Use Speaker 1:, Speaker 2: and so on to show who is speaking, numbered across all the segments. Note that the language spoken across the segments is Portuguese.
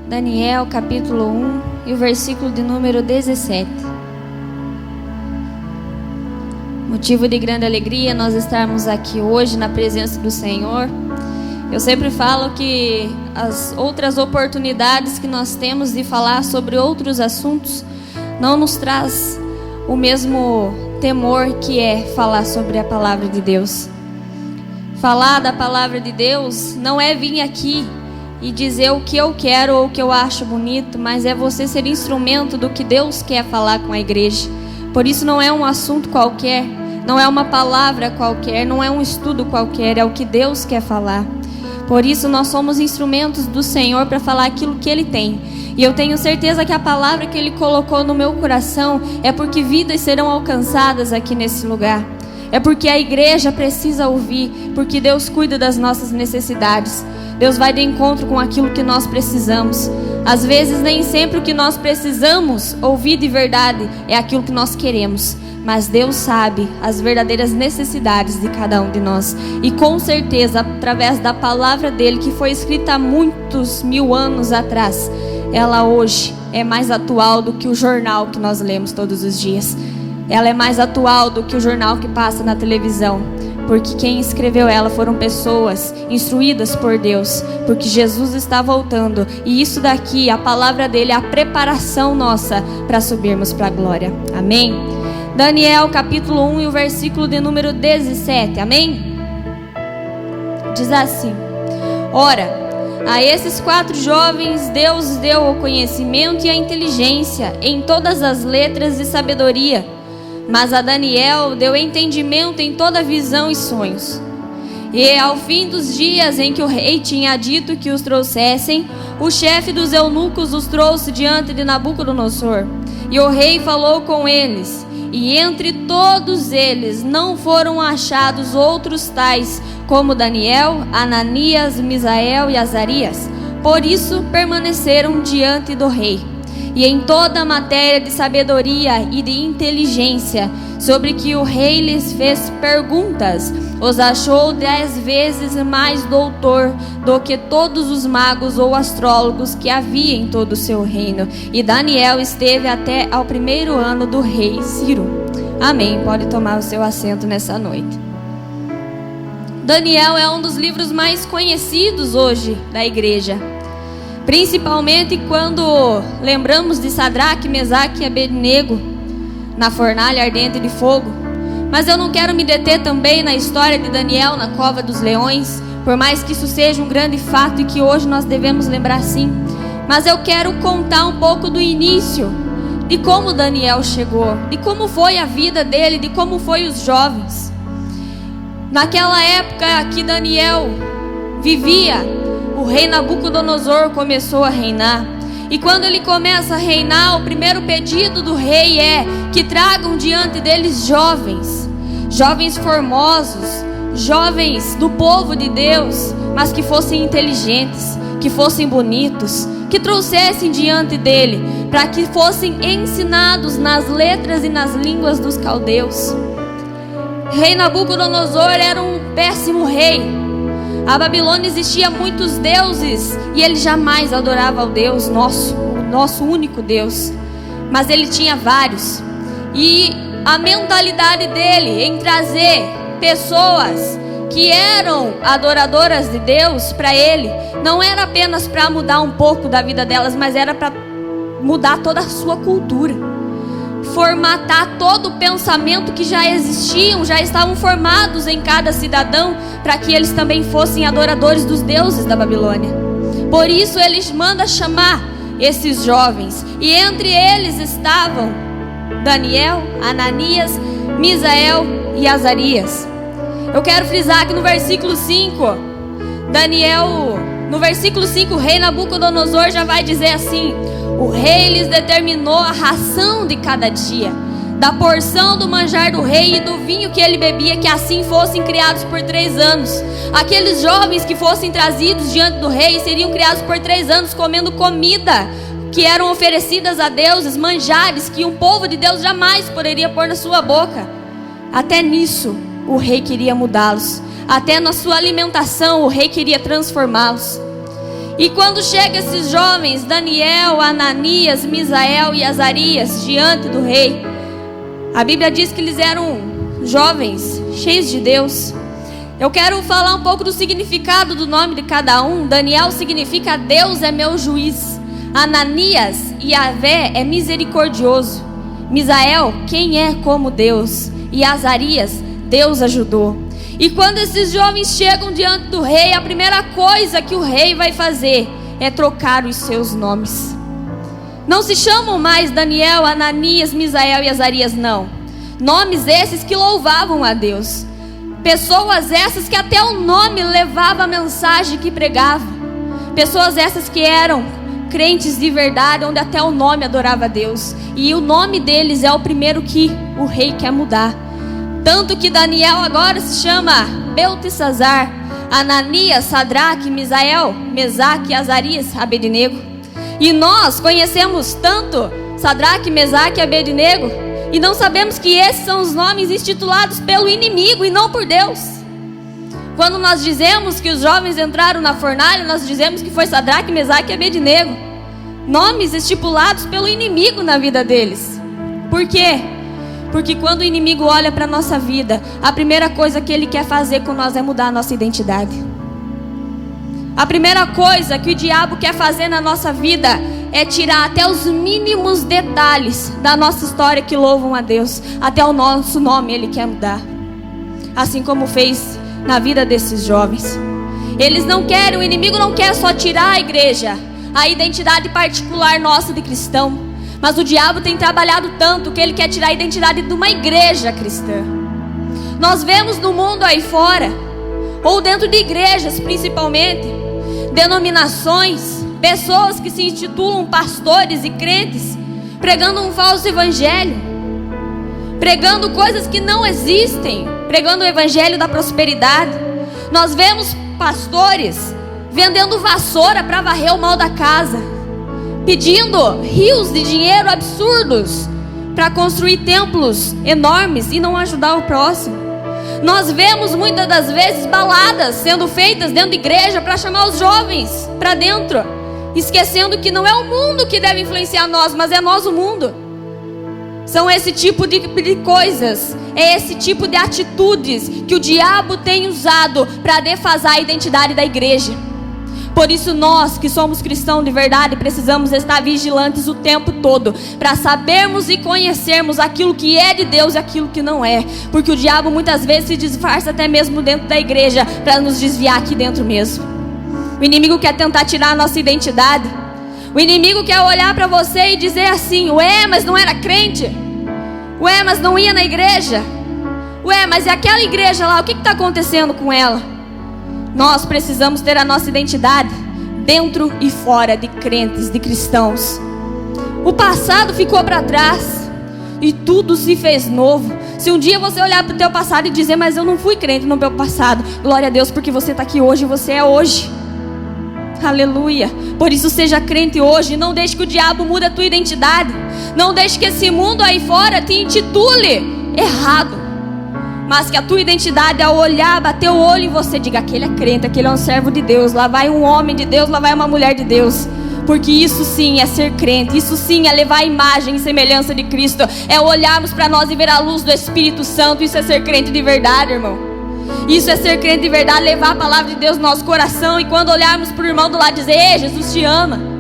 Speaker 1: Daniel capítulo 1 e o versículo de número 17. Motivo de grande alegria nós estarmos aqui hoje na presença do Senhor. Eu sempre falo que as outras oportunidades que nós temos de falar sobre outros assuntos não nos traz o mesmo temor que é falar sobre a palavra de Deus. Falar da palavra de Deus não é vir aqui e dizer o que eu quero ou o que eu acho bonito, mas é você ser instrumento do que Deus quer falar com a igreja. Por isso não é um assunto qualquer, não é uma palavra qualquer, não é um estudo qualquer, é o que Deus quer falar. Por isso nós somos instrumentos do Senhor para falar aquilo que Ele tem. E eu tenho certeza que a palavra que Ele colocou no meu coração é porque vidas serão alcançadas aqui nesse lugar. É porque a igreja precisa ouvir, porque Deus cuida das nossas necessidades. Deus vai de encontro com aquilo que nós precisamos. Às vezes nem sempre o que nós precisamos ouvir de verdade é aquilo que nós queremos. Mas Deus sabe as verdadeiras necessidades de cada um de nós. E com certeza, através da palavra dele, que foi escrita há muitos mil anos atrás, ela hoje é mais atual do que o jornal que nós lemos todos os dias. Ela é mais atual do que o jornal que passa na televisão. Porque quem escreveu ela foram pessoas instruídas por Deus. Porque Jesus está voltando. E isso daqui, a palavra dele, é a preparação nossa para subirmos para a glória. Amém? Daniel capítulo 1 e o versículo de número 17, amém? Diz assim: Ora, a esses 4 jovens Deus deu o conhecimento e a inteligência em todas as letras e sabedoria, mas a Daniel deu entendimento em toda visão e sonhos. E ao fim dos dias em que o rei tinha dito que os trouxessem, o chefe dos eunucos os trouxe diante de Nabucodonosor, e o rei falou com eles. E entre todos eles não foram achados outros tais como Daniel, Ananias, Misael e Azarias. Por isso permaneceram diante do rei. E em toda a matéria de sabedoria e de inteligência, sobre que o rei lhes fez perguntas, os achou 10 vezes mais doutor do que todos os magos ou astrólogos que havia em todo o seu reino. E Daniel esteve até ao 1º ano do rei Ciro. Amém. Pode tomar o seu assento nessa noite. Daniel é um dos livros mais conhecidos hoje da igreja. Principalmente quando lembramos de Sadraque, Mesaque e Abednego na fornalha ardente de fogo. Mas eu não quero me deter também na história de Daniel na cova dos leões, por mais que isso seja um grande fato e que hoje nós devemos lembrar sim. Mas eu quero contar um pouco do início, de como Daniel chegou, de como foi a vida dele, de como foi os jovens. Naquela época que Daniel vivia, o rei Nabucodonosor começou a reinar. E quando ele começa a reinar, o primeiro pedido do rei é que tragam diante deles jovens formosos, jovens do povo de Deus, mas que fossem inteligentes, que fossem bonitos, que trouxessem diante dele, para que fossem ensinados nas letras e nas línguas dos caldeus. Rei Nabucodonosor era um péssimo rei. A Babilônia existia muitos deuses e ele jamais adorava ao Deus nosso, o nosso único Deus. Mas ele tinha vários. E a mentalidade dele em trazer pessoas que eram adoradoras de Deus para ele, não era apenas para mudar um pouco da vida delas, mas era para mudar toda a sua cultura. Formatar todo o pensamento que já existiam, já estavam formados em cada cidadão, para que eles também fossem adoradores dos deuses da Babilônia. Por isso eles mandam chamar esses jovens, e entre eles estavam Daniel, Ananias, Misael e Azarias. Eu quero frisar que no versículo 5, no versículo 5, o rei Nabucodonosor já vai dizer assim: o rei lhes determinou a ração de cada dia, da porção do manjar do rei e do vinho que ele bebia, que assim fossem criados por 3 anos. Aqueles jovens que fossem trazidos diante do rei seriam criados por 3 anos, comendo comida que eram oferecidas a deuses, manjares que um povo de Deus jamais poderia pôr na sua boca. Até nisso o rei queria mudá-los. Até na sua alimentação o rei queria transformá-los. E quando chegam esses jovens, Daniel, Ananias, Misael e Azarias, diante do rei, a Bíblia diz que eles eram jovens, cheios de Deus. Eu quero falar um pouco do significado do nome de cada um. Daniel significa Deus é meu juiz. Ananias, Yahvé é misericordioso. Misael, quem é como Deus? E Azarias, Deus ajudou. E quando esses jovens chegam diante do rei, a primeira coisa que o rei vai fazer é trocar os seus nomes. Não se chamam mais Daniel, Ananias, Misael e Azarias, não. Nomes esses que louvavam a Deus. Pessoas essas que até o nome levava a mensagem que pregava. Pessoas essas que eram crentes de verdade, onde até o nome adorava a Deus. E o nome deles é o primeiro que o rei quer mudar. Tanto que Daniel agora se chama Beltesazar, Ananias, Sadraque, Misael, Mesaque, Azarias, Abednego. E nós conhecemos tanto Sadraque, Mesaque e Abednego e não sabemos que esses são os nomes institulados pelo inimigo e não por Deus. Quando nós dizemos que os jovens entraram na fornalha, nós dizemos que foi Sadraque, Mesaque e Abednego. Nomes estipulados pelo inimigo na vida deles. Por quê? Porque quando o inimigo olha para a nossa vida, a primeira coisa que ele quer fazer com nós é mudar a nossa identidade. A primeira coisa que o diabo quer fazer na nossa vida é tirar até os mínimos detalhes da nossa história que louvam a Deus. Até o nosso nome ele quer mudar. Assim como fez na vida desses jovens. Eles não querem, o inimigo não quer só tirar a igreja, a identidade particular nossa de cristão. Mas o diabo tem trabalhado tanto que ele quer tirar a identidade de uma igreja cristã. Nós vemos no mundo aí fora, ou dentro de igrejas principalmente, denominações, pessoas que se intitulam pastores e crentes, pregando um falso evangelho, pregando coisas que não existem, pregando o evangelho da prosperidade. Nós vemos pastores vendendo vassoura para varrer o mal da casa, pedindo rios de dinheiro absurdos para construir templos enormes e não ajudar o próximo. Nós vemos muitas das vezes baladas sendo feitas dentro de igreja para chamar os jovens para dentro, esquecendo que não é o mundo que deve influenciar nós, mas é nós o mundo. São esse tipo de coisas, é esse tipo de atitudes que o diabo tem usado para defasar a identidade da igreja. Por isso nós que somos cristãos de verdade precisamos estar vigilantes o tempo todo para sabermos e conhecermos aquilo que é de Deus e aquilo que não é. Porque o diabo muitas vezes se disfarça até mesmo dentro da igreja para nos desviar aqui dentro mesmo. O inimigo quer tentar tirar a nossa identidade. O inimigo quer olhar para você e dizer assim: ué, mas não era crente? Ué, mas não ia na igreja? Ué, mas e aquela igreja lá, o que está acontecendo com ela? Nós precisamos ter a nossa identidade dentro e fora de crentes, de cristãos. O passado ficou para trás e tudo se fez novo. Se um dia você olhar para o teu passado e dizer: mas eu não fui crente no meu passado, glória a Deus, porque você está aqui hoje e você é hoje. Aleluia. Por isso seja crente hoje. Não deixe que o diabo mude a tua identidade. Não deixe que esse mundo aí fora te intitule errado. Mas que a tua identidade, ao olhar, bater o olho em você, diga: aquele é crente, aquele é um servo de Deus, lá vai um homem de Deus, lá vai uma mulher de Deus. Porque isso sim é ser crente, isso sim é levar a imagem e semelhança de Cristo. É olharmos para nós e ver a luz do Espírito Santo. Isso é ser crente de verdade, irmão. Isso é ser crente de verdade, levar a palavra de Deus no nosso coração. E quando olharmos para o irmão do lado, dizer: ei, Jesus te ama.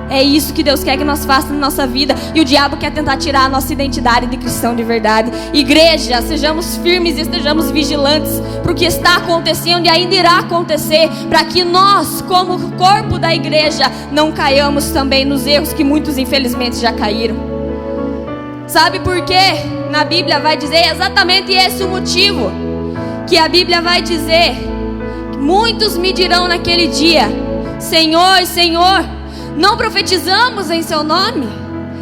Speaker 1: É isso que Deus quer que nós façamos na nossa vida. E o diabo quer tentar tirar a nossa identidade de cristão de verdade. Igreja, sejamos firmes e estejamos vigilantes para o que está acontecendo e ainda irá acontecer, para que nós, como corpo da igreja, não caiamos também nos erros que muitos infelizmente já caíram. Sabe por quê? Na Bíblia vai dizer exatamente esse o motivo. Que a Bíblia vai dizer: muitos me dirão naquele dia: Senhor, Senhor, não profetizamos em seu nome?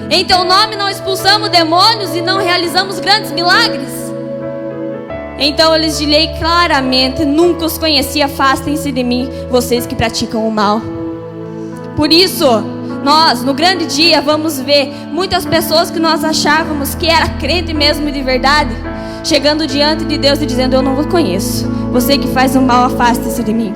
Speaker 1: Em teu nome não expulsamos demônios e não realizamos grandes milagres? Então eu lhes direi claramente: nunca os conheci, afastem-se de mim, vocês que praticam o mal. Por isso, nós no grande dia vamos ver muitas pessoas que nós achávamos que era crente mesmo de verdade, chegando diante de Deus e dizendo: eu não vos conheço, você que faz o mal, afaste-se de mim.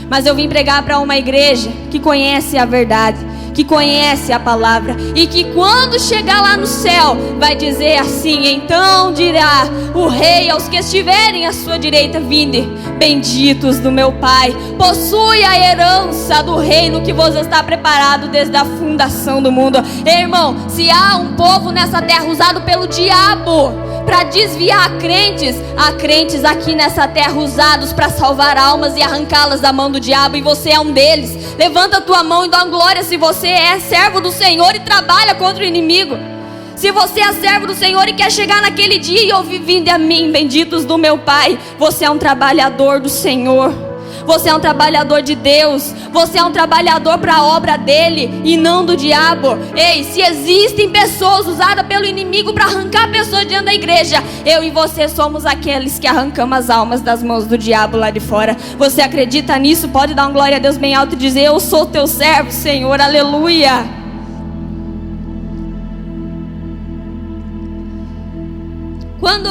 Speaker 1: mas eu vim pregar para uma igreja que conhece a verdade, que conhece a palavra, e que quando chegar lá no céu vai dizer assim: então dirá o rei aos que estiverem à sua direita: vinde, benditos do meu Pai, possui a herança do reino que vos está preparado desde a fundação do mundo. Irmão, se há um povo nessa terra usado pelo diabo para desviar há crentes aqui nessa terra usados para salvar almas e arrancá-las da mão do diabo, e você é um deles. Levanta a tua mão e dá glória se você é servo do Senhor e trabalha contra o inimigo. Se você é servo do Senhor e quer chegar naquele dia e ouvir: vinde a mim, benditos do meu Pai, você é um trabalhador do Senhor. Você é um trabalhador de Deus. Você é um trabalhador para a obra dele e não do diabo. Ei, se existem pessoas usadas pelo inimigo para arrancar pessoas diante da igreja, eu e você somos aqueles que arrancamos as almas das mãos do diabo lá de fora. Você acredita nisso? Pode dar uma glória a Deus bem alto e dizer: eu sou teu servo, Senhor, aleluia. Quando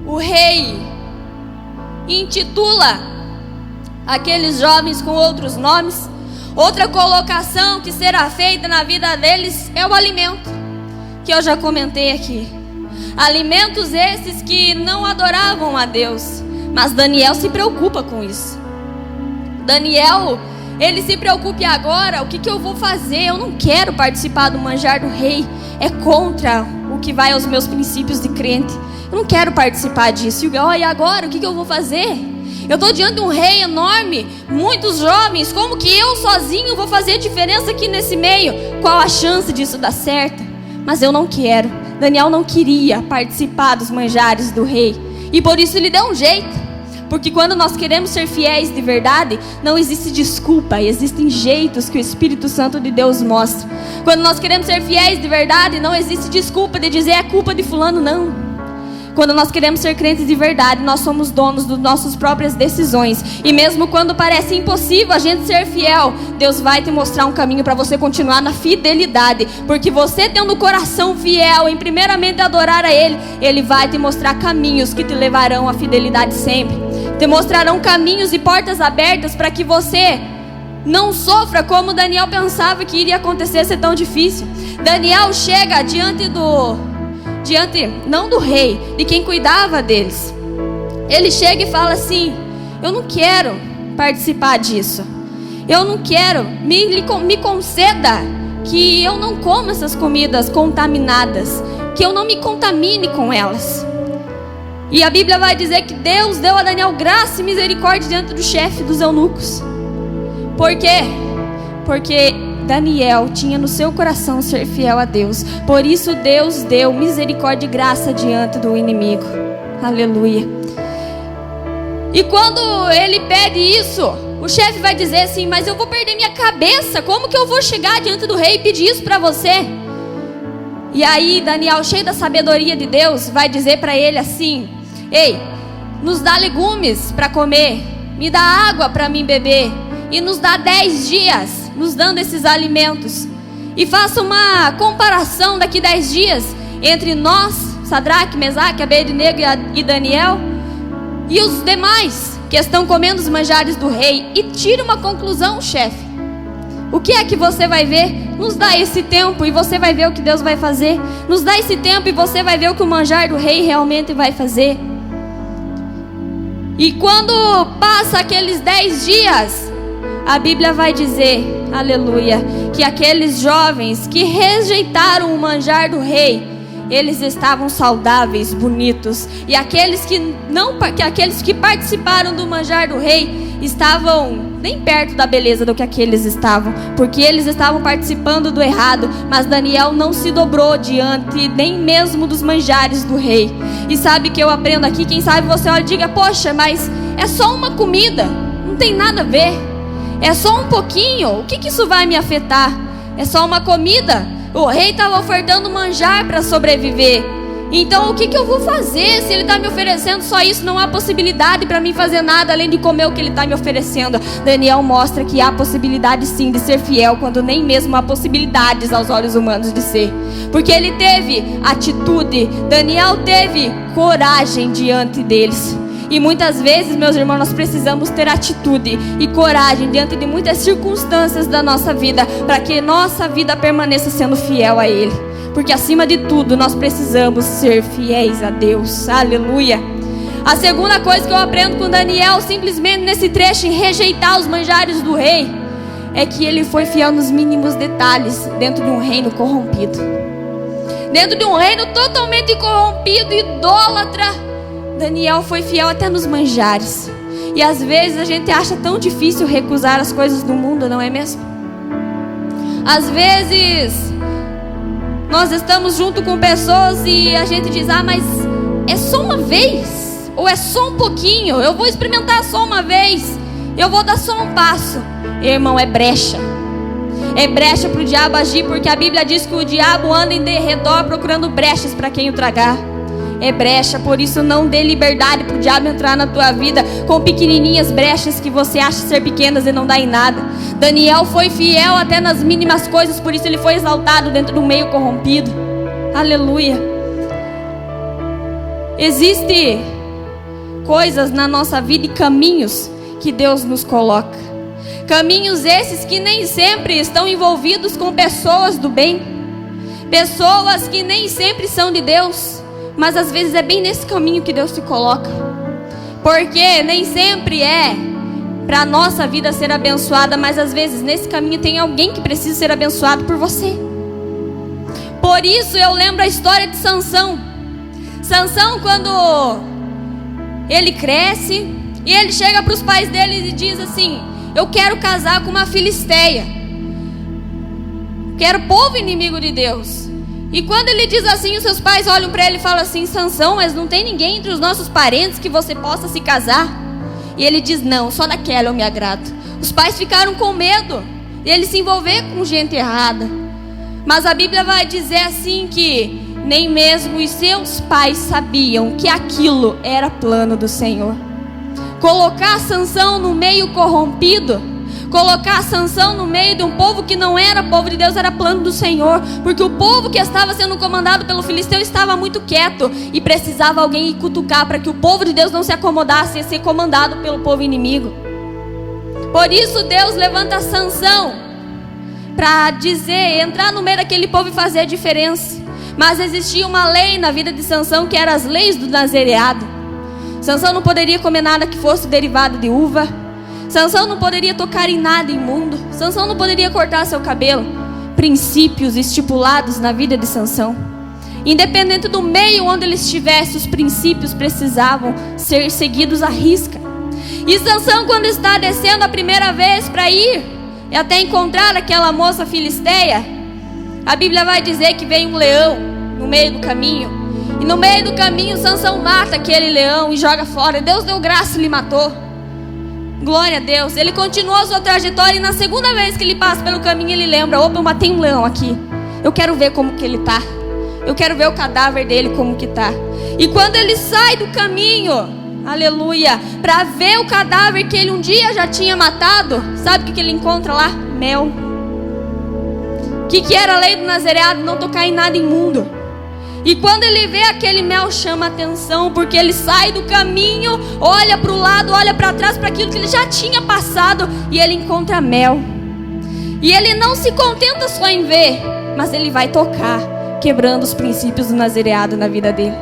Speaker 1: o rei intitula aqueles jovens com outros nomes, outra colocação que será feita na vida deles é o alimento, que eu já comentei aqui. Alimentos esses que não adoravam a Deus, mas Daniel se preocupa com isso. Daniel, ele se preocupa: e agora, o que eu vou fazer? Eu não quero participar do manjar do rei, é contra o que vai aos meus princípios de crente. Eu não quero participar disso. E agora, o que eu vou fazer? Eu estou diante de um rei enorme, muitos jovens. Como que eu sozinho vou fazer diferença aqui nesse meio? Qual a chance disso dar certo? Mas eu não quero. Daniel não queria participar dos manjares do rei, e por isso ele deu um jeito. Porque quando nós queremos ser fiéis de verdade, não existe desculpa, existem jeitos que o Espírito Santo de Deus mostra. Quando nós queremos ser fiéis de verdade, não existe desculpa de dizer: é culpa de fulano, não. Quando nós queremos ser crentes de verdade, nós somos donos das nossas próprias decisões. E mesmo quando parece impossível a gente ser fiel, Deus vai te mostrar um caminho para você continuar na fidelidade. Porque você tendo o coração fiel em primeiramente adorar a Ele, Ele vai te mostrar caminhos que te levarão à fidelidade sempre. Te mostrarão caminhos e portas abertas para que você não sofra como Daniel pensava que iria acontecer, ser tão difícil. Daniel chega diante não do rei, de quem cuidava deles. Ele chega e fala assim: eu não quero participar disso. Eu não quero, me conceda que eu não coma essas comidas contaminadas, que eu não me contamine com elas. E a Bíblia vai dizer que Deus deu a Daniel graça e misericórdia diante do chefe dos eunucos. Por quê? Porque Daniel tinha no seu coração ser fiel a Deus. Por isso Deus deu misericórdia e graça diante do inimigo. Aleluia. E quando ele pede isso, o chefe vai dizer assim: mas eu vou perder minha cabeça. Como que eu vou chegar diante do rei e pedir isso para você? E aí Daniel, cheio da sabedoria de Deus, vai dizer para ele assim: ei, nos dá legumes para comer, me dá água para mim beber, e nos dá 10 dias nos dando esses alimentos. E faça uma comparação daqui 10 dias entre nós, Sadraque, Mesaque, Abednego e Daniel, e os demais que estão comendo os manjares do rei, e tire uma conclusão, chefe. O que é que você vai ver? Nos dá esse tempo e você vai ver o que Deus vai fazer. Nos dá esse tempo e você vai ver o que o manjar do rei realmente vai fazer. E quando passa aqueles 10 dias, a Bíblia vai dizer, aleluia, que aqueles jovens que rejeitaram o manjar do rei, eles estavam saudáveis, bonitos. E aqueles que participaram do manjar do rei estavam nem perto da beleza do que aqueles estavam, porque eles estavam participando do errado. Mas Daniel não se dobrou diante nem mesmo dos manjares do rei. E sabe que eu aprendo aqui? Quem sabe você olha e diga: poxa, mas é só uma comida, não tem nada a ver, é só um pouquinho, o que isso vai me afetar? É só uma comida. O rei estava ofertando manjar para sobreviver. Então o que eu vou fazer se ele está me oferecendo só isso? Não há possibilidade para mim fazer nada além de comer o que ele está me oferecendo. Daniel mostra que há possibilidade sim de ser fiel, quando nem mesmo há possibilidades aos olhos humanos de ser. Porque ele teve atitude, Daniel teve coragem diante deles. E muitas vezes, meus irmãos, nós precisamos ter atitude e coragem diante de muitas circunstâncias da nossa vida, para que nossa vida permaneça sendo fiel a Ele. Porque acima de tudo, nós precisamos ser fiéis a Deus. Aleluia. A segunda coisa que eu aprendo com Daniel, simplesmente nesse trecho, em rejeitar os manjares do rei, é que ele foi fiel nos mínimos detalhes, dentro de um reino corrompido. Dentro de um reino totalmente corrompido, idólatra, Daniel foi fiel até nos manjares. E às vezes a gente acha tão difícil recusar as coisas do mundo, não é mesmo? Às vezes nós estamos junto com pessoas e a gente diz: ah, mas é só uma vez, ou é só um pouquinho, eu vou experimentar só uma vez, eu vou dar só um passo. Irmão, é brecha. É brecha para o diabo agir, porque a Bíblia diz que o diabo anda em derredor procurando brechas para quem o tragar. É brecha, por isso não dê liberdade para o diabo entrar na tua vida com pequenininhas brechas que você acha ser pequenas e não dá em nada. Daniel foi fiel até nas mínimas coisas, por isso ele foi exaltado dentro do meio corrompido. Aleluia. Existem coisas na nossa vida e caminhos que Deus nos coloca. Caminhos esses que nem sempre estão envolvidos com pessoas do bem, pessoas que nem sempre são de Deus, mas às vezes é bem nesse caminho que Deus te coloca, porque nem sempre é para a nossa vida ser abençoada, mas às vezes nesse caminho tem alguém que precisa ser abençoado por você. Por isso eu lembro a história de Sansão. Sansão, quando ele cresce e ele chega para os pais dele e diz assim: eu quero casar com uma filisteia, quero povo inimigo de Deus. E quando ele diz assim, os seus pais olham para ele e falam assim: Sansão, mas não tem ninguém entre os nossos parentes que você possa se casar? E ele diz: não, só daquela eu me agrado. Os pais ficaram com medo de ele se envolver com gente errada. Mas a Bíblia vai dizer assim que nem mesmo os seus pais sabiam que aquilo era plano do Senhor. Colocar Sansão no meio corrompido, colocar Sansão no meio de um povo que não era povo de Deus, era plano do Senhor. Porque o povo que estava sendo comandado pelo filisteu estava muito quieto e precisava alguém ir cutucar para que o povo de Deus não se acomodasse a ser comandado pelo povo inimigo. Por isso Deus levanta Sansão para dizer, entrar no meio daquele povo e fazer a diferença. Mas existia uma lei na vida de Sansão, que eram as leis do nazereado. Sansão não poderia comer nada que fosse derivado de uva. Sansão não poderia tocar em nada imundo. Sansão não poderia cortar seu cabelo. Princípios estipulados na vida de Sansão. Independente do meio onde ele estivesse, os princípios precisavam ser seguidos à risca. E Sansão, quando está descendo a primeira vez para ir e até encontrar aquela moça filisteia, a Bíblia vai dizer que veio um leão no meio do caminho. E no meio do caminho, Sansão mata aquele leão e joga fora. Deus deu graça e lhe matou. Glória a Deus. Ele continuou a sua trajetória e na segunda vez que ele passa pelo caminho, ele lembra: opa, eu matei um leão aqui. Eu quero ver como que ele tá. Eu quero ver o cadáver dele como que tá. E quando ele sai do caminho, aleluia, para ver o cadáver que ele um dia já tinha matado, sabe o que ele encontra lá? Mel. O que era a lei do nazereado? Não tocar em nada imundo. E quando ele vê aquele mel, chama atenção, porque ele sai do caminho, olha para o lado, olha para trás, para aquilo que ele já tinha passado, e ele encontra mel. E ele não se contenta só em ver, mas ele vai tocar, quebrando os princípios do nazereado na vida dele.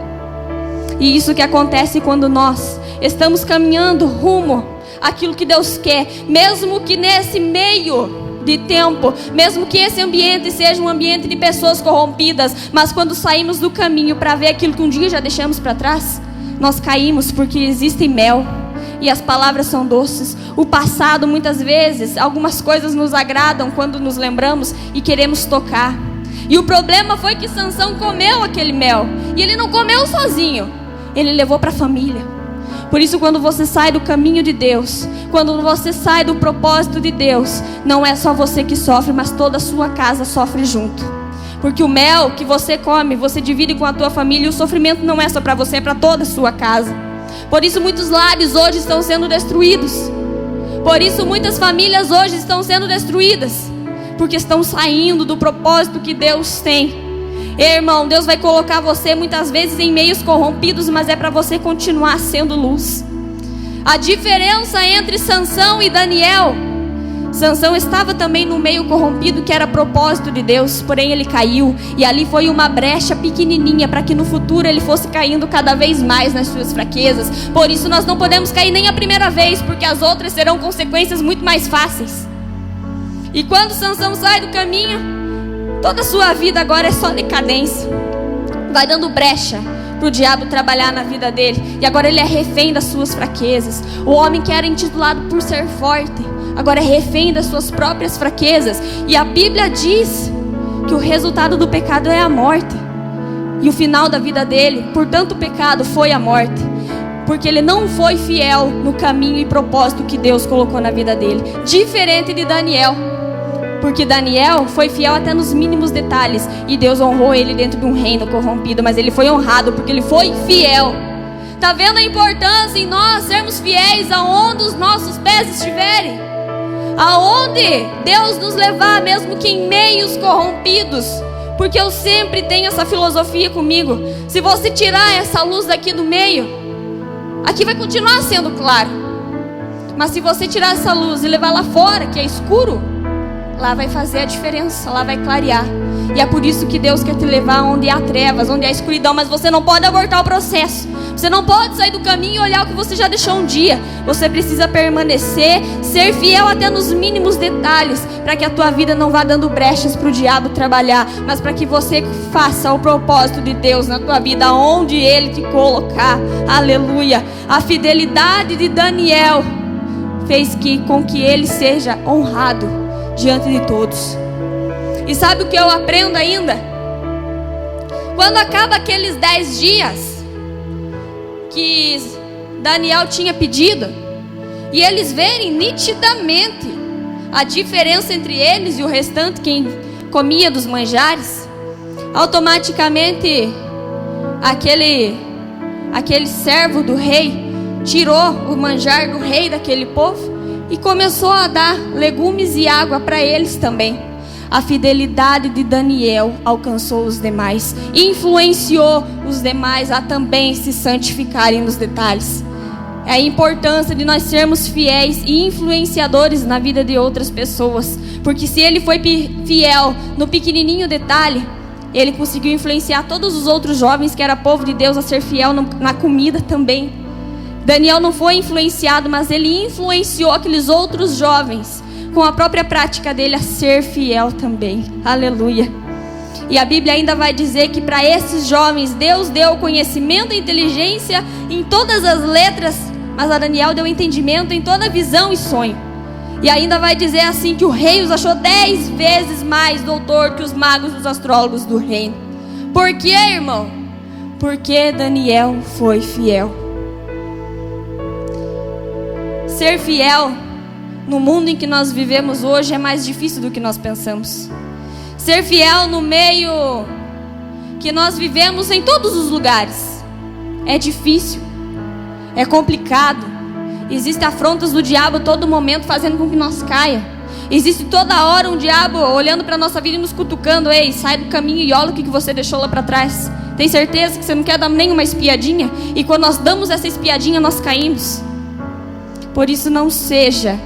Speaker 1: E isso que acontece quando nós estamos caminhando rumo àquilo que Deus quer, mesmo que nesse meio de tempo, mesmo que esse ambiente seja um ambiente de pessoas corrompidas, mas quando saímos do caminho para ver aquilo que um dia já deixamos para trás, nós caímos, porque existe mel e as palavras são doces. O passado, muitas vezes, algumas coisas nos agradam quando nos lembramos e queremos tocar. E o problema foi que Sansão comeu aquele mel, e ele não comeu sozinho, ele levou para a família. Por isso, quando você sai do caminho de Deus, quando você sai do propósito de Deus, não é só você que sofre, mas toda a sua casa sofre junto. Porque o mel que você come, você divide com a tua família, e o sofrimento não é só para você, é para toda a sua casa. Por isso muitos lares hoje estão sendo destruídos. Por isso muitas famílias hoje estão sendo destruídas, porque estão saindo do propósito que Deus tem. Irmão, Deus vai colocar você muitas vezes em meios corrompidos, mas é para você continuar sendo luz. A diferença entre Sansão e Daniel: Sansão estava também no meio corrompido, que era propósito de Deus, porém ele caiu, e ali foi uma brecha pequenininha para que no futuro ele fosse caindo cada vez mais nas suas fraquezas. Por isso nós não podemos cair nem a primeira vez, porque as outras serão consequências muito mais fáceis. E quando Sansão sai do caminho, toda a sua vida agora é só decadência, vai dando brecha para o diabo trabalhar na vida dele, e agora ele é refém das suas fraquezas. O homem que era intitulado por ser forte, agora é refém das suas próprias fraquezas. E a Bíblia diz que o resultado do pecado é a morte, e o final da vida dele, portanto o pecado, foi a morte, porque ele não foi fiel no caminho e propósito que Deus colocou na vida dele. Diferente de Daniel, porque Daniel foi fiel até nos mínimos detalhes, e Deus honrou ele dentro de um reino corrompido, mas ele foi honrado porque ele foi fiel. Está vendo a importância em nós sermos fiéis aonde os nossos pés estiverem? Aonde Deus nos levar, mesmo que em meios corrompidos. Porque eu sempre tenho essa filosofia comigo: se você tirar essa luz daqui do meio, aqui vai continuar sendo claro, mas se você tirar essa luz e levar lá fora, que é escuro, lá vai fazer a diferença, lá vai clarear. E é por isso que Deus quer te levar onde há trevas, onde há escuridão. Mas você não pode abortar o processo. Você não pode sair do caminho e olhar o que você já deixou um dia. Você precisa permanecer, ser fiel até nos mínimos detalhes, para que a tua vida não vá dando brechas para o diabo trabalhar, mas para que você faça o propósito de Deus na tua vida, onde Ele te colocar. Aleluia. A fidelidade de Daniel fez com que ele seja honrado diante de todos. E sabe o que eu aprendo ainda? Quando acaba aqueles 10 dias que Daniel tinha pedido, e eles verem nitidamente a diferença entre eles e o restante, quem comia dos manjares, automaticamente aquele servo do rei tirou o manjar do rei daquele povo e começou a dar legumes e água para eles também. A fidelidade de Daniel alcançou os demais, influenciou os demais a também se santificarem nos detalhes. É a importância de nós sermos fiéis e influenciadores na vida de outras pessoas, porque se ele foi fiel no pequenininho detalhe, ele conseguiu influenciar todos os outros jovens que era povo de Deus a ser fiel na comida também. Daniel não foi influenciado, mas ele influenciou aqueles outros jovens com a própria prática dele a ser fiel também. Aleluia. E a Bíblia ainda vai dizer que para esses jovens Deus deu conhecimento e inteligência em todas as letras, mas a Daniel deu entendimento em toda visão e sonho. E ainda vai dizer assim que o rei os achou 10 vezes mais doutor que os magos e os astrólogos do reino. Por quê, irmão? Porque Daniel foi fiel. Ser fiel no mundo em que nós vivemos hoje é mais difícil do que nós pensamos. Ser fiel no meio que nós vivemos em todos os lugares é difícil, é complicado. Existem afrontas do diabo a todo momento fazendo com que nós caia. Existe toda hora um diabo olhando para a nossa vida e nos cutucando: ei, sai do caminho e olha o que você deixou lá para trás. Tem certeza que você não quer dar nenhuma espiadinha? E quando nós damos essa espiadinha, nós caímos. Por isso não seja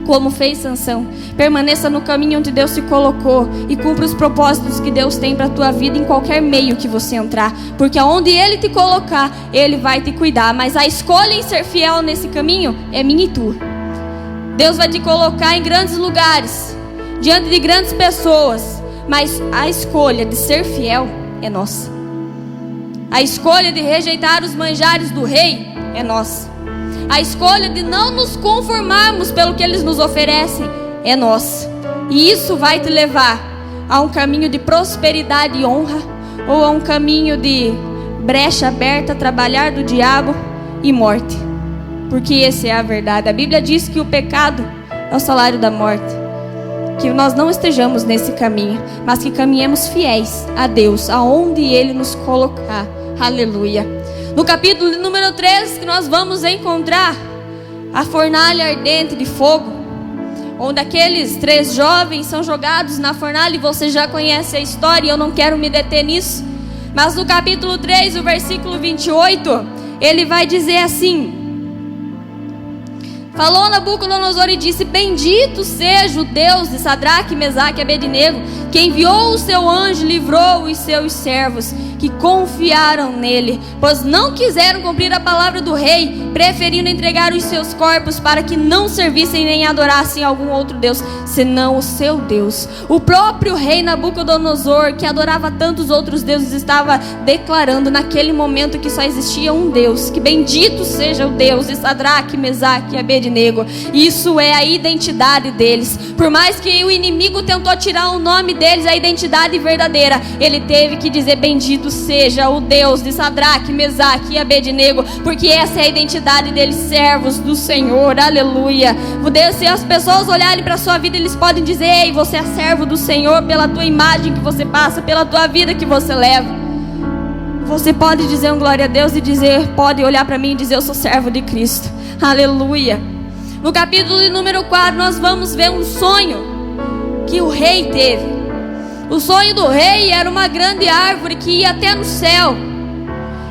Speaker 1: como fez Sansão. Permaneça no caminho onde Deus te colocou e cumpra os propósitos que Deus tem para a tua vida em qualquer meio que você entrar, porque aonde Ele te colocar, Ele vai te cuidar. Mas a escolha em ser fiel nesse caminho é minha e tua. Deus vai te colocar em grandes lugares, diante de grandes pessoas, mas a escolha de ser fiel é nossa. A escolha de rejeitar os manjares do rei é nossa. A escolha de não nos conformarmos pelo que eles nos oferecem é nossa. E isso vai te levar a um caminho de prosperidade e honra, ou a um caminho de brecha aberta, trabalhar do diabo e morte. Porque essa é a verdade. A Bíblia diz que o pecado é o salário da morte. Que nós não estejamos nesse caminho, mas que caminhemos fiéis a Deus, aonde Ele nos colocar. Aleluia. No capítulo número 3, que nós vamos encontrar a fornalha ardente de fogo, onde aqueles 3 jovens são jogados na fornalha, e você já conhece a história, eu não quero me deter nisso. Mas no capítulo 3, o versículo 28, ele vai dizer assim: Falou Nabucodonosor e disse: bendito seja o Deus de Sadraque, Mesaque e Abednego, que enviou o seu anjo e livrou os seus servos, que confiaram nele, pois não quiseram cumprir a palavra do rei, preferindo entregar os seus corpos para que não servissem nem adorassem algum outro Deus, senão o seu Deus. O próprio rei Nabucodonosor, que adorava tantos outros deuses, estava declarando naquele momento que só existia um Deus, que bendito seja o Deus de Sadraque, Mesaque e Abednego. Isso é a identidade deles. Por mais que o inimigo tentou tirar o nome deles, a identidade verdadeira, ele teve que dizer: bendito seja o Deus de Sadraque, Mesaque e Abednego, porque essa é a identidade deles, servos do Senhor. Aleluia. Se as pessoas olharem para a sua vida, eles podem dizer: ei, você é servo do Senhor pela tua imagem que você passa, pela tua vida que você leva. Você pode dizer um glória a Deus e pode olhar para mim e dizer: eu sou servo de Cristo. Aleluia. No capítulo número 4 nós vamos ver um sonho que o rei teve. O sonho do rei era uma grande árvore que ia até no céu,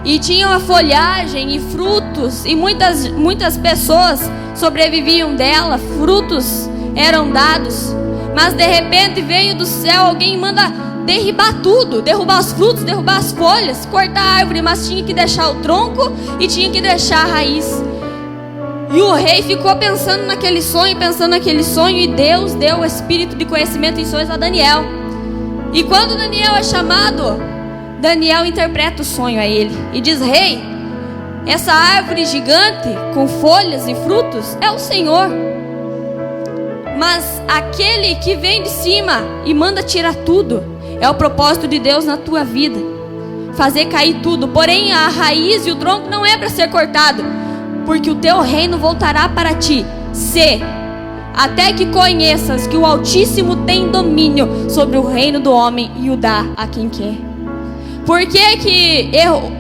Speaker 1: e tinha uma folhagem e frutos, e muitas pessoas sobreviviam dela, frutos eram dados. Mas de repente veio do céu alguém e manda derrubar tudo, derrubar os frutos, derrubar as folhas, cortar a árvore, mas tinha que deixar o tronco e tinha que deixar a raiz. E o rei ficou pensando naquele sonho, e Deus deu o espírito de conhecimento em sonhos a Daniel. E quando Daniel é chamado, Daniel interpreta o sonho a ele e diz: rei, essa árvore gigante com folhas e frutos é o Senhor, mas aquele que vem de cima e manda tirar tudo é o propósito de Deus na tua vida, fazer cair tudo. Porém a raiz e o tronco não é para ser cortado, porque o teu reino voltará para ti, até que conheças que o Altíssimo tem domínio sobre o reino do homem e o dá a quem quer. Por que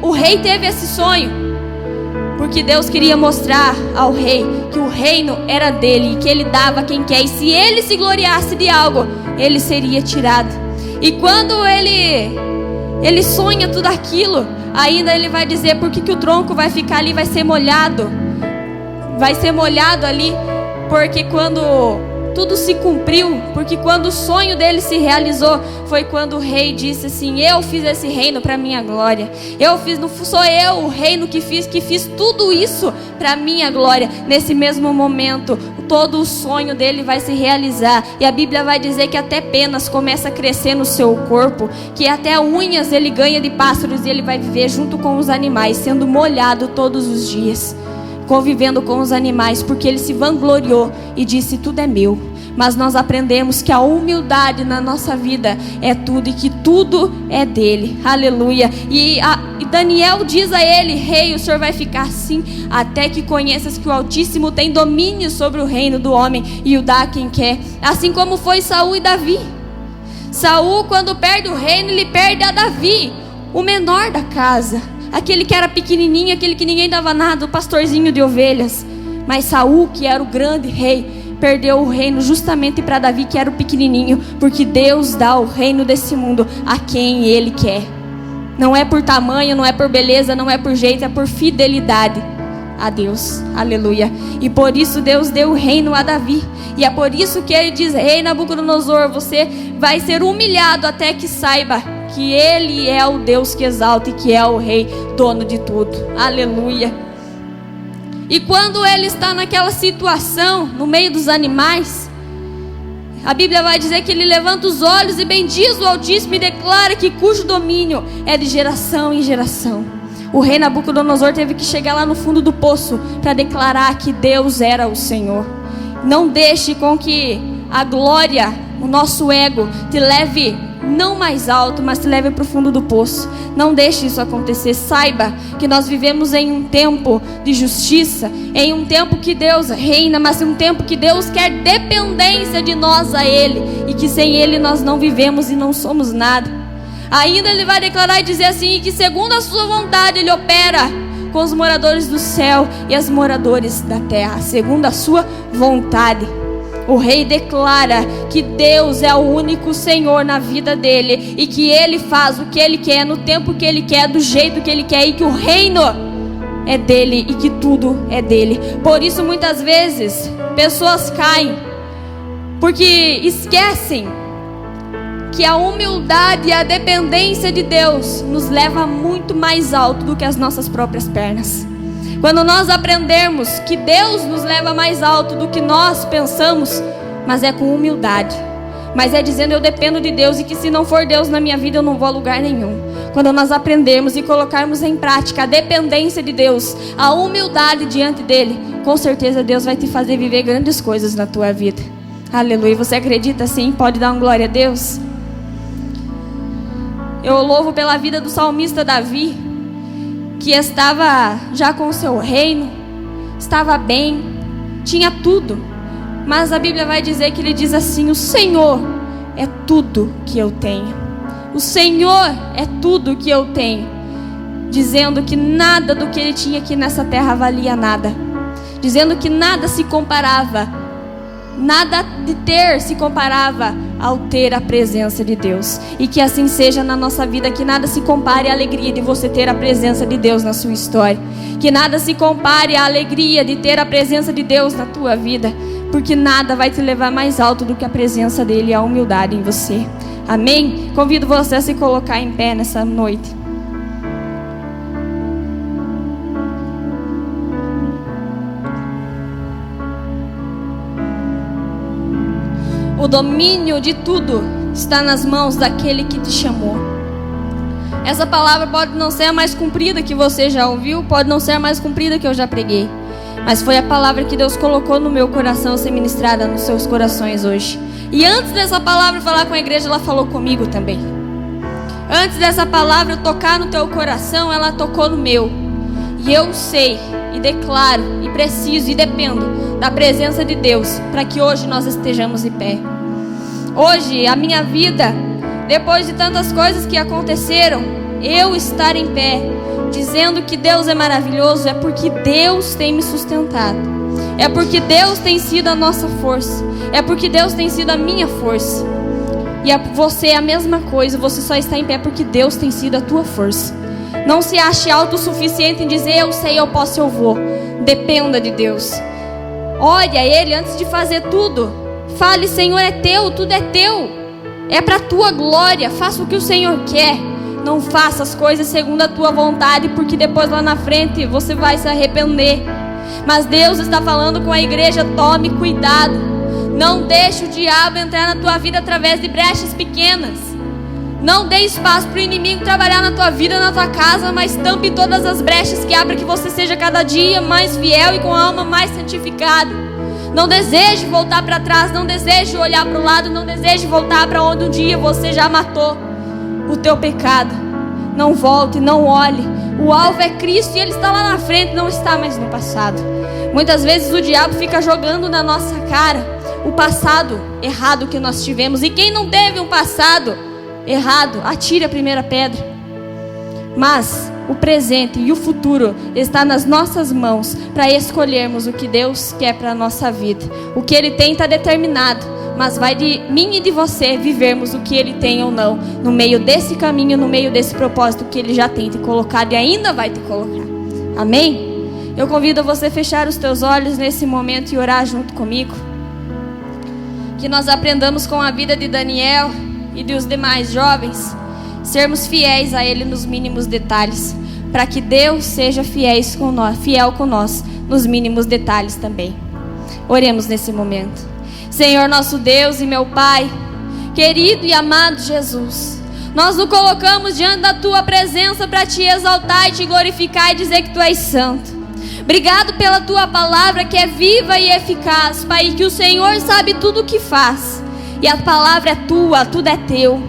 Speaker 1: o rei teve esse sonho? Porque Deus queria mostrar ao rei que o reino era dele e que ele dava a quem quer, e se ele se gloriasse de algo, ele seria tirado. E quando ele sonha tudo aquilo, ainda ele vai dizer: por que o tronco vai ficar ali, vai ser molhado ali, porque quando tudo se cumpriu, porque quando o sonho dele se realizou, foi quando o rei disse assim: eu fiz esse reino para minha glória, não sou eu o reino que fiz tudo isso para minha glória. Nesse mesmo momento, todo o sonho dele vai se realizar, e a Bíblia vai dizer que até penas começa a crescer no seu corpo, que até unhas ele ganha de pássaros, e ele vai viver junto com os animais, sendo molhado todos os dias, convivendo com os animais, porque ele se vangloriou e disse: tudo é meu. Mas nós aprendemos que a humildade na nossa vida é tudo, e que tudo é dele. Aleluia. E Daniel diz a ele: rei, o senhor vai ficar assim até que conheças que o Altíssimo tem domínio sobre o reino do homem e o dá a quem quer. Assim como foi Saul e Davi. Saul, quando perde o reino, ele perde a Davi, o menor da casa, aquele que era pequenininho, aquele que ninguém dava nada, o pastorzinho de ovelhas. Mas Saul, que era o grande rei, perdeu o reino justamente para Davi, que era o pequenininho, porque Deus dá o reino desse mundo a quem Ele quer. Não é por tamanho, não é por beleza, não é por jeito, é por fidelidade a Deus. Aleluia. E por isso Deus deu o reino a Davi. E é por isso que ele diz: rei Nabucodonosor, você vai ser humilhado até que saiba que Ele é o Deus que exalta e que é o Rei, dono de tudo. Aleluia. E quando ele está naquela situação, no meio dos animais, a Bíblia vai dizer que ele levanta os olhos e bendiz o Altíssimo e declara que cujo domínio é de geração em geração. O rei Nabucodonosor teve que chegar lá no fundo do poço para declarar que Deus era o Senhor. Não deixe com que a glória, o nosso ego, te leve não mais alto, mas te leve para o fundo do poço. Não deixe isso acontecer. Saiba que nós vivemos em um tempo de justiça, em um tempo que Deus reina, mas em um tempo que Deus quer dependência de nós a Ele, e que sem Ele nós não vivemos e não somos nada. Ainda ele vai declarar e dizer assim: que segundo a sua vontade Ele opera com os moradores do céu e os moradores da terra, segundo a sua vontade. O rei declara que Deus é o único Senhor na vida dele, e que Ele faz o que Ele quer, no tempo que Ele quer, do jeito que Ele quer, e que o reino é dele e que tudo é dele. Por isso muitas vezes pessoas caem porque esquecem que a humildade e a dependência de Deus nos leva muito mais alto do que as nossas próprias pernas. Quando nós aprendermos que Deus nos leva mais alto do que nós pensamos, mas é com humildade, mas é dizendo eu dependo de Deus e que se não for Deus na minha vida eu não vou a lugar nenhum. Quando nós aprendermos e colocarmos em prática a dependência de Deus, a humildade diante dele, com certeza Deus vai te fazer viver grandes coisas na tua vida. Aleluia. Você acredita assim? Pode dar uma glória a Deus? Eu louvo pela vida do salmista Davi, que estava já com o seu reino, estava bem, tinha tudo. Mas a Bíblia vai dizer que ele diz assim: o Senhor é tudo que eu tenho. O Senhor é tudo que eu tenho. Dizendo que nada do que ele tinha aqui nessa terra valia nada. Dizendo que nada se comparava, nada de ter se comparava ao ter a presença de Deus. E que assim seja na nossa vida, que nada se compare à alegria de você ter a presença de Deus na sua história. Que nada se compare à alegria de ter a presença de Deus na tua vida. Porque nada vai te levar mais alto do que a presença dele e a humildade em você. Amém? Convido você a se colocar em pé nessa noite. O domínio de tudo está nas mãos daquele que te chamou. Essa palavra pode não ser a mais comprida que você já ouviu, pode não ser a mais comprida que eu já preguei, mas foi a palavra que Deus colocou no meu coração a ser ministrada nos seus corações hoje. E antes dessa palavra falar com a igreja, ela falou comigo também. Antes dessa palavra tocar no teu coração, ela tocou no meu. E eu sei, e declaro, e preciso, e dependo da presença de Deus para que hoje nós estejamos em pé. Hoje, a minha vida, depois de tantas coisas que aconteceram, eu estar em pé, dizendo que Deus é maravilhoso, é porque Deus tem me sustentado. É porque Deus tem sido a nossa força. É porque Deus tem sido a minha força. E você é a mesma coisa, você só está em pé porque Deus tem sido a tua força. Não se ache autossuficiente em dizer eu sei, eu posso, eu vou. Dependa de Deus. Olhe a Ele antes de fazer tudo. Fale, Senhor, é teu, tudo é teu. É para a tua glória, faça o que o Senhor quer. Não faça as coisas segundo a tua vontade, porque depois lá na frente você vai se arrepender. Mas Deus está falando com a igreja: tome cuidado. Não deixe o diabo entrar na tua vida através de brechas pequenas. Não dê espaço para o inimigo trabalhar na tua vida, na tua casa, mas tampe todas as brechas que abre, que você seja cada dia mais fiel e com a alma mais santificada. Não deseje voltar para trás, não deseje olhar para o lado, não deseje voltar para onde um dia você já matou o teu pecado. Não volte, não olhe. O alvo é Cristo e Ele está lá na frente, não está mais no passado. Muitas vezes o diabo fica jogando na nossa cara o passado errado que nós tivemos. E quem não teve um passado errado, atire a primeira pedra. Mas o presente e o futuro está nas nossas mãos para escolhermos o que Deus quer para a nossa vida. O que Ele tem está determinado, mas vai de mim e de você vivermos o que Ele tem ou não, no meio desse caminho, no meio desse propósito que Ele já tem te colocado e ainda vai te colocar. Amém? Eu convido você a fechar os teus olhos nesse momento e orar junto comigo. Que nós aprendamos com a vida de Daniel e dos demais jovens, sermos fiéis a Ele nos mínimos detalhes, para que Deus seja fiel com nós nos mínimos detalhes também. Oremos nesse momento. Senhor nosso Deus e meu Pai, querido e amado Jesus, nós nos colocamos diante da Tua presença para Te exaltar e Te glorificar e dizer que Tu és santo. Obrigado pela Tua palavra que é viva e eficaz, Pai, que o Senhor sabe tudo o que faz. E a palavra é Tua, tudo é Teu.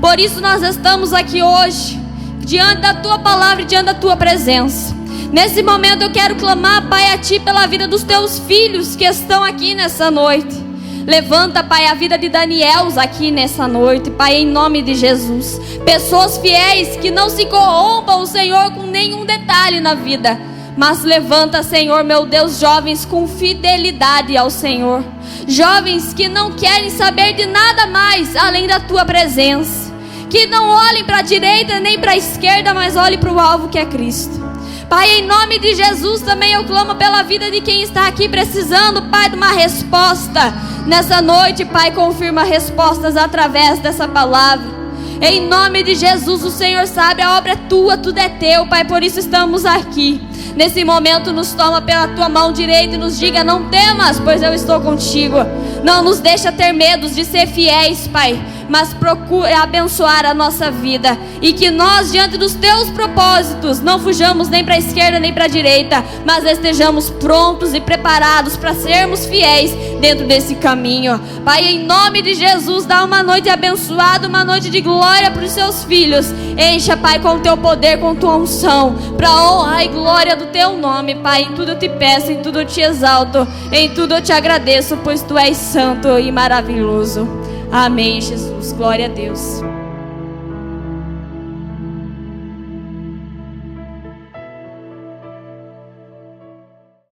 Speaker 1: Por isso nós estamos aqui hoje, diante da Tua palavra e diante da Tua presença. Nesse momento eu quero clamar, Pai, a Ti pela vida dos Teus filhos que estão aqui nessa noite. Levanta, Pai, a vida de Daniel aqui nessa noite, Pai, em nome de Jesus. Pessoas fiéis que não se corrompam, Senhor, com nenhum detalhe na vida. Mas levanta, Senhor, meu Deus, jovens com fidelidade ao Senhor. Jovens que não querem saber de nada mais além da Tua presença. Que não olhem para a direita nem para a esquerda, mas olhem para o alvo que é Cristo. Pai, em nome de Jesus, também eu clamo pela vida de quem está aqui precisando, Pai, de uma resposta. Nessa noite, Pai, confirma respostas através dessa palavra. Em nome de Jesus, o Senhor sabe, a obra é tua, tudo é teu, Pai, por isso estamos aqui. Nesse momento, nos toma pela tua mão direita e nos diga: não temas, pois eu estou contigo. Não nos deixa ter medo de ser fiéis, Pai, mas procure abençoar a nossa vida. E que nós, diante dos teus propósitos, não fujamos nem para a esquerda nem para a direita, mas estejamos prontos e preparados para sermos fiéis dentro desse caminho. Pai, em nome de Jesus, dá uma noite abençoada, uma noite de glória para os seus filhos. Encha, Pai, com o teu poder, com tua unção, para honra e glória do teu nome, Pai. Em tudo eu te peço, em tudo eu te exalto, em tudo eu te agradeço, pois tu és santo e maravilhoso. Amém, Jesus. Glória a Deus.